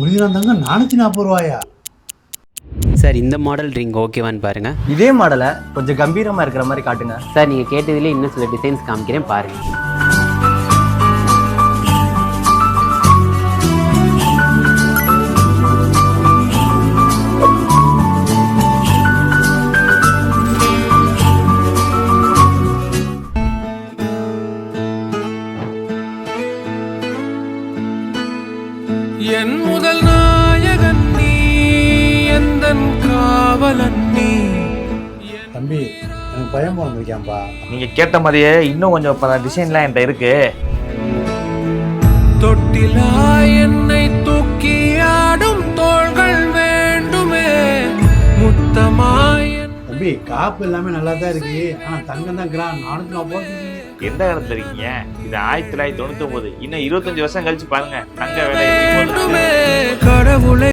1 gram தங்கம் 440 ரூபாயா? Sir இந்த model ring ஓகேவான்னு பாருங்கள். இதே மாடலை கொஞ்சம் கம்பீரமாக இருக்கிற மாதிரி காட்டுங்க. சார் நீங்கள் கேட்டதுலேயே இன்னும் சில டிசைன்ஸ் காமிக்கிறேன் பாருங்கள். என் முதல் நாயகன் நீ, எந்தன் காவலன் நீ. தம்பி, எனக்கு பயம் பிறந்திருக்கான்பா. நீங்க கேட்ட மாதிரியே இன்னும் கொஞ்சம் டிசைன்லாம் என்கிட்ட இருக்கு. தொட்டிலா என்னை தூக்கி ஆடும் தோள்கள் வேண்டுமே, முத்தமாய். தம்பி, காப்பு எல்லாமே நல்லா தான் இருக்கு. ஆனா தங்கம் தான் கிராம் 440. எந்த காலத்துல இருக்கீங்க? இது 1999. இன்னும் 25 வருஷம் கழிச்சு பாருங்க தங்க விலை எப்படி போகுது.